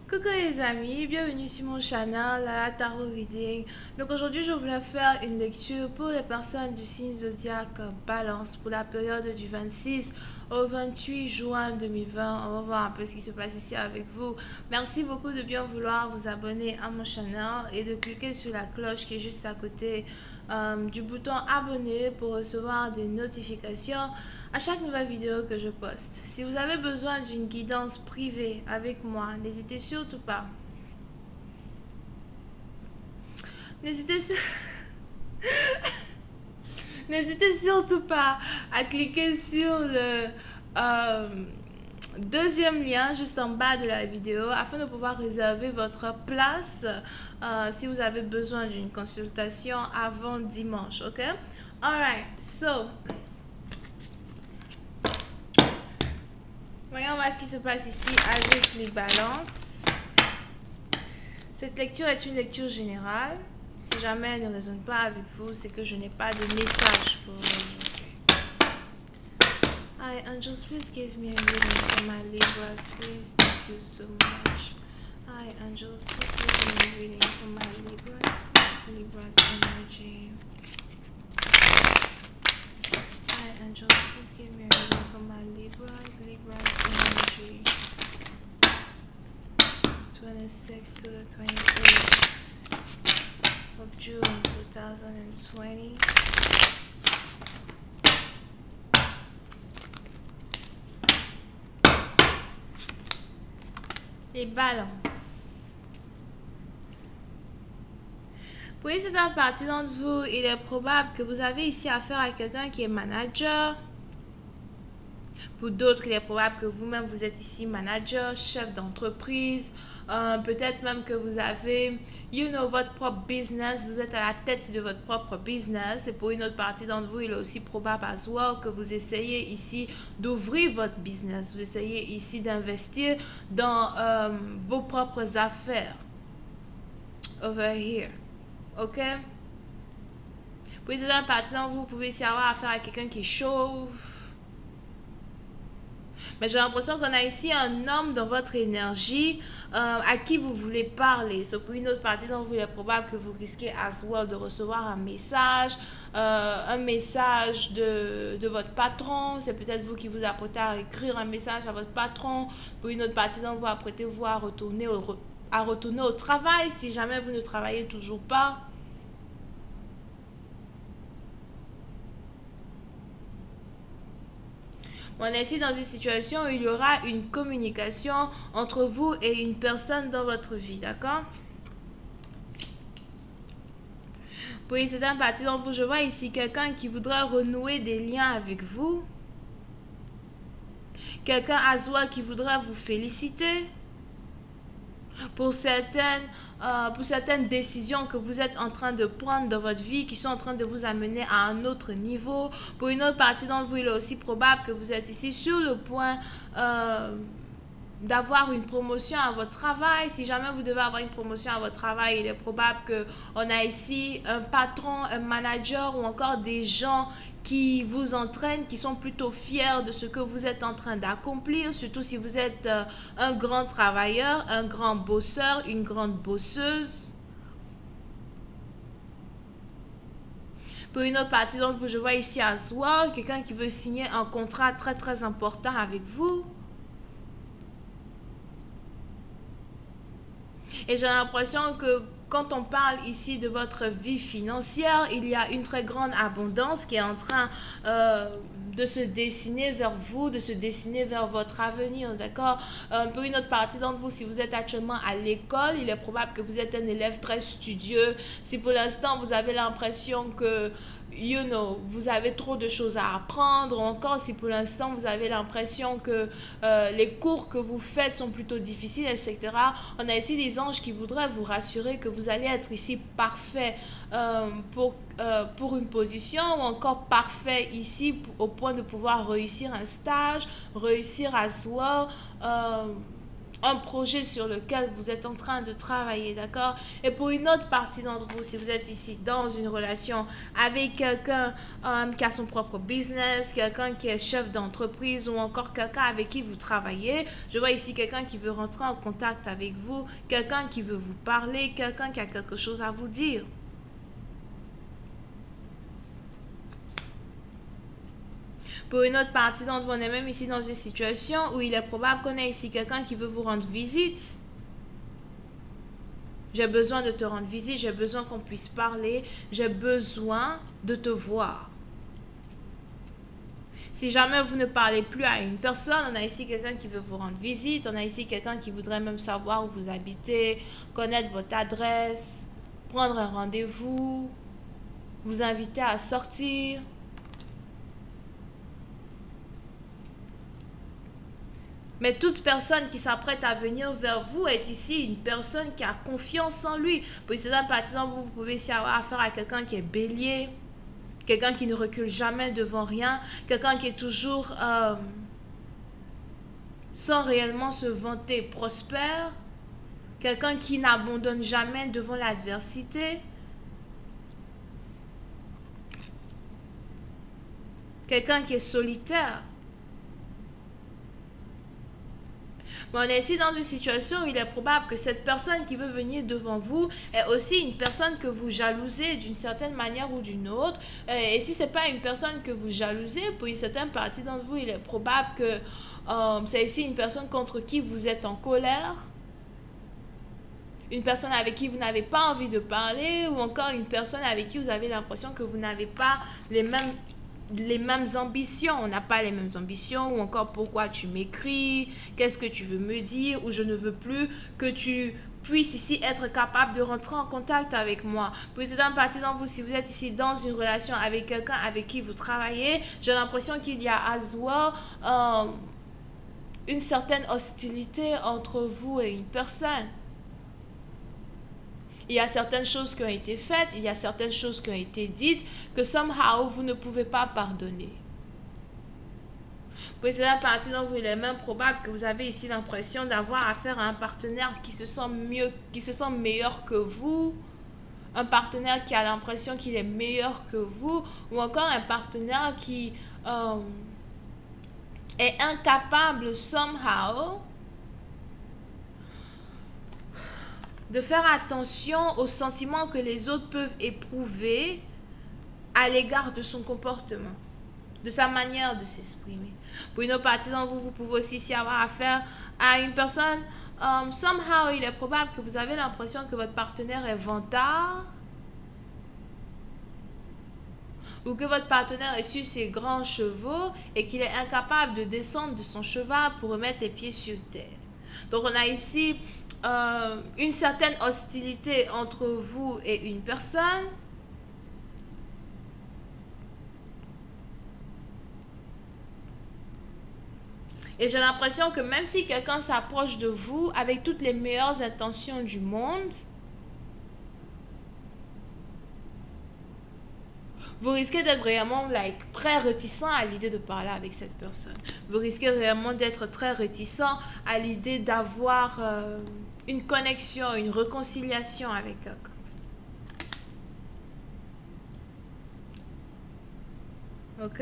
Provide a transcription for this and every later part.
Coucou les amis, bienvenue sur mon channel, la Tarot Reading. Donc aujourd'hui je voulais faire une lecture pour les personnes du signe zodiaque Balance pour la période du 26 au 28 juin 2020. On va voir un peu ce qui se passe ici avec vous. Merci beaucoup de bien vouloir vous abonner à mon channel et de cliquer sur la cloche qui est juste à côté du bouton abonner pour recevoir des notifications à chaque nouvelle vidéo que je poste. Si vous avez besoin d'une guidance privée avec moi, n'hésitez surtout pas. N'hésitez surtout pas à cliquer sur le deuxième lien juste en bas de la vidéo afin de pouvoir réserver votre place si vous avez besoin d'une consultation avant dimanche, ok? Alright, so voyons voir ce qui se passe ici avec les balances. Cette lecture est une lecture générale. Si jamais elle ne résonne pas avec vous, c'est que je n'ai pas de message pour vous. Hi, angels, please give me a reading for my Libras, please. Thank you so much. Hi, angels, please give me a reading for my Libras, please. Libras energy. Hi, angels, please give me a reading for my Libras, Libras energy. 26 to the 28th of June 2020. Les balances. Pour une certaine partie d'entre vous, il est probable que vous avez ici affaire à quelqu'un qui est manager. Pour d'autres, il est probable que vous-même, vous êtes ici manager, chef d'entreprise. Peut-être même que vous avez, votre propre business. Vous êtes à la tête de votre propre business. Et pour une autre partie d'entre vous, il est aussi probable as well que vous essayez ici d'ouvrir votre business. Vous essayez ici d'investir dans vos propres affaires. Over here. OK? Pour une autre partie d'entre vous, vous pouvez ici avoir affaire à quelqu'un qui est chauve. Mais j'ai l'impression qu'on a ici un homme dans votre énergie à qui vous voulez parler. So, pour une autre partie d'entre vous, il est probable que vous risquez as well de recevoir un message de votre patron. C'est peut-être vous qui vous apprêtez à écrire un message à votre patron. Pour une autre partie d'entre vous, apprêtez-vous à retourner au travail si jamais vous ne travaillez toujours pas. On est ici dans une situation où il y aura une communication entre vous et une personne dans votre vie, d'accord? Pour une certaine partie d'entre vous, je vois ici quelqu'un qui voudrait renouer des liens avec vous. Quelqu'un à soi qui voudrait vous féliciter pour certaines décisions que vous êtes en train de prendre dans votre vie, qui sont en train de vous amener à un autre niveau. Pour une autre partie d'entre vous, il est aussi probable que vous êtes ici sur le point d'avoir une promotion à votre travail. Si jamais vous devez avoir une promotion à votre travail, il est probable qu'on a ici un patron, un manager ou encore des gens qui vous entraînent, qui sont plutôt fiers de ce que vous êtes en train d'accomplir, surtout si vous êtes un grand travailleur, un grand bosseur, une grande bosseuse. Pour une autre partie d'entre vous, je vois ici as well, quelqu'un qui veut signer un contrat très très important avec vous. Et j'ai l'impression que quand on parle ici de votre vie financière, il y a une très grande abondance qui est en train de se dessiner vers vous, de se dessiner vers votre avenir, d'accord? Pour une autre partie d'entre vous, si vous êtes actuellement à l'école, il est probable que vous êtes un élève très studieux. Si pour l'instant, vous avez l'impression que vous avez trop de choses à apprendre, ou encore si pour l'instant vous avez l'impression que les cours que vous faites sont plutôt difficiles, etc. On a ici des anges qui voudraient vous rassurer que vous allez être ici parfait pour une position, ou encore parfait ici au point de pouvoir réussir un stage, réussir à soi, un projet sur lequel vous êtes en train de travailler, d'accord? Et pour une autre partie d'entre vous, si vous êtes ici dans une relation avec quelqu'un qui a son propre business, quelqu'un qui est chef d'entreprise ou encore quelqu'un avec qui vous travaillez, je vois ici quelqu'un qui veut rentrer en contact avec vous, quelqu'un qui veut vous parler, quelqu'un qui a quelque chose à vous dire. Pour une autre partie d'entre vous, on est même ici dans une situation où il est probable qu'on ait ici quelqu'un qui veut vous rendre visite. J'ai besoin de te rendre visite, j'ai besoin qu'on puisse parler, j'ai besoin de te voir. Si jamais vous ne parlez plus à une personne, on a ici quelqu'un qui veut vous rendre visite, on a ici quelqu'un qui voudrait même savoir où vous habitez, connaître votre adresse, prendre un rendez-vous, vous inviter à sortir. Mais toute personne qui s'apprête à venir vers vous est ici une personne qui a confiance en lui. Pour cela, partant, vous pouvez ici avoir affaire à quelqu'un qui est bélier, quelqu'un qui ne recule jamais devant rien, quelqu'un qui est toujours sans réellement se vanter prospère, quelqu'un qui n'abandonne jamais devant l'adversité, quelqu'un qui est solitaire. Mais on est ici dans une situation où il est probable que cette personne qui veut venir devant vous est aussi une personne que vous jalousez d'une certaine manière ou d'une autre. Et si ce n'est pas une personne que vous jalousez, pour une certaine partie d'entre vous, il est probable que c'est ici une personne contre qui vous êtes en colère. Une personne avec qui vous n'avez pas envie de parler, ou encore une personne avec qui vous avez l'impression que vous n'avez pas les mêmes ambitions. On n'a pas les mêmes ambitions, ou encore pourquoi tu m'écris, qu'est-ce que tu veux me dire, ou je ne veux plus que tu puisses ici être capable de rentrer en contact avec moi. Président partie d'entre vous, si vous êtes ici dans une relation avec quelqu'un avec qui vous travaillez, j'ai l'impression qu'il y a as well une certaine hostilité entre vous et une personne. Il y a certaines choses qui ont été faites, il y a certaines choses qui ont été dites que somehow vous ne pouvez pas pardonner. Pour cela, partie d'entre vous, il est même probable que vous avez ici l'impression d'avoir affaire à un partenaire qui se sent meilleur que vous, un partenaire qui a l'impression qu'il est meilleur que vous, ou encore un partenaire qui est incapable somehow de faire attention aux sentiments que les autres peuvent éprouver à l'égard de son comportement, de sa manière de s'exprimer. Pour une autre partie d'entre vous, vous pouvez aussi ici avoir affaire à une personne, somehow il est probable que vous avez l'impression que votre partenaire est vantard, ou que votre partenaire est sur ses grands chevaux et qu'il est incapable de descendre de son cheval pour remettre les pieds sur terre. Donc on a ici une certaine hostilité entre vous et une personne. Et j'ai l'impression que même si quelqu'un s'approche de vous avec toutes les meilleures intentions du monde, vous risquez d'être vraiment très réticent à l'idée de parler avec cette personne. Vous risquez vraiment d'être très réticent à l'idée d'avoir une connexion, une réconciliation avec quelqu'un. Ok?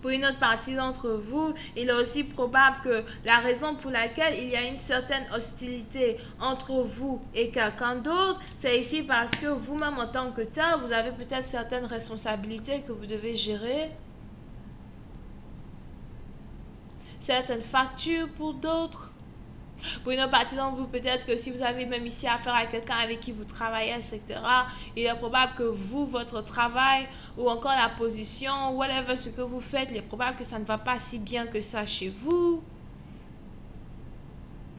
Pour une autre partie d'entre vous, il est aussi probable que la raison pour laquelle il y a une certaine hostilité entre vous et quelqu'un d'autre, c'est ici parce que vous-même en tant que tel, vous avez peut-être certaines responsabilités que vous devez gérer, certaines factures pour d'autres. Pour une autre partie d'entre vous, peut-être que si vous avez même ici affaire à quelqu'un avec qui vous travaillez, etc., il est probable que vous, votre travail ou encore la position, whatever ce que vous faites, il est probable que ça ne va pas si bien que ça chez vous.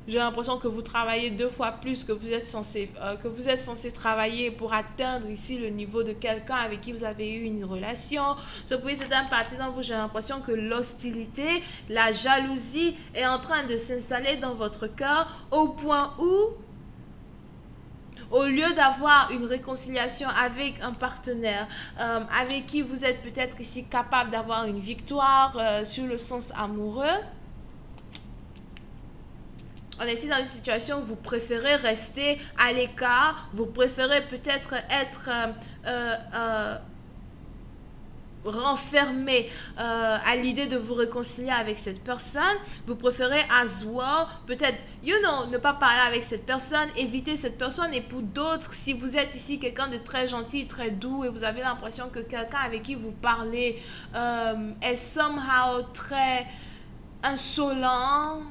J'ai l'impression que vous travaillez 2 fois plus que vous êtes censé travailler pour atteindre ici le niveau de quelqu'un avec qui vous avez eu une relation. Pour certaines parties d'entre vous, j'ai l'impression que l'hostilité, la jalousie est en train de s'installer dans votre cœur au point où Au lieu d'avoir une réconciliation avec un partenaire avec qui vous êtes peut-être ici capable d'avoir une victoire sur le sens amoureux, on est ici dans une situation où vous préférez rester à l'écart, vous préférez peut-être être renfermé à l'idée de vous réconcilier avec cette personne. Vous préférez as well, peut-être, ne pas parler avec cette personne, éviter cette personne. Et pour d'autres, si vous êtes ici quelqu'un de très gentil, très doux, et vous avez l'impression que quelqu'un avec qui vous parlez est somehow très insolent,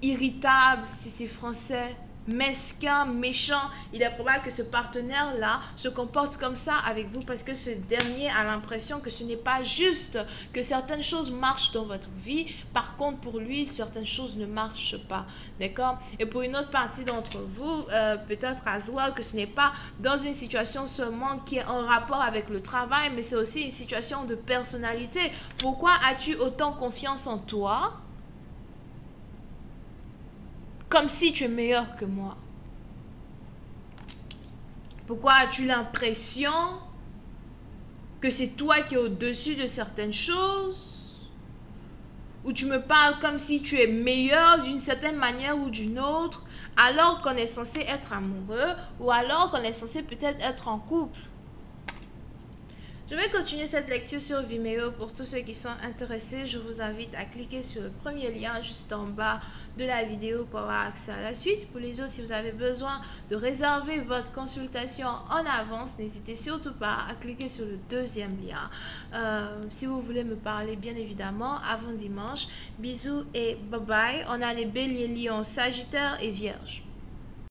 irritable, si c'est français, mesquin, méchant, il est probable que ce partenaire-là se comporte comme ça avec vous parce que ce dernier a l'impression que ce n'est pas juste, que certaines choses marchent dans votre vie. Par contre, pour lui, certaines choses ne marchent pas. D'accord? Et pour une autre partie d'entre vous, peut-être as well, que ce n'est pas dans une situation seulement qui est en rapport avec le travail, mais c'est aussi une situation de personnalité. Pourquoi as-tu autant confiance en toi? Comme si tu es meilleur que moi. Pourquoi as-tu l'impression que c'est toi qui es au-dessus de certaines choses? Ou tu me parles comme si tu es meilleur d'une certaine manière ou d'une autre, alors qu'on est censé être amoureux, ou alors qu'on est censé peut-être être en couple. Je vais continuer cette lecture sur Vimeo. Pour tous ceux qui sont intéressés, je vous invite à cliquer sur le premier lien juste en bas de la vidéo pour avoir accès à la suite. Pour les autres, si vous avez besoin de réserver votre consultation en avance, n'hésitez surtout pas à cliquer sur le deuxième lien. Si vous voulez me parler, bien évidemment, avant dimanche. Bisous et bye bye. On a les béliers, lions, sagittaires et vierges.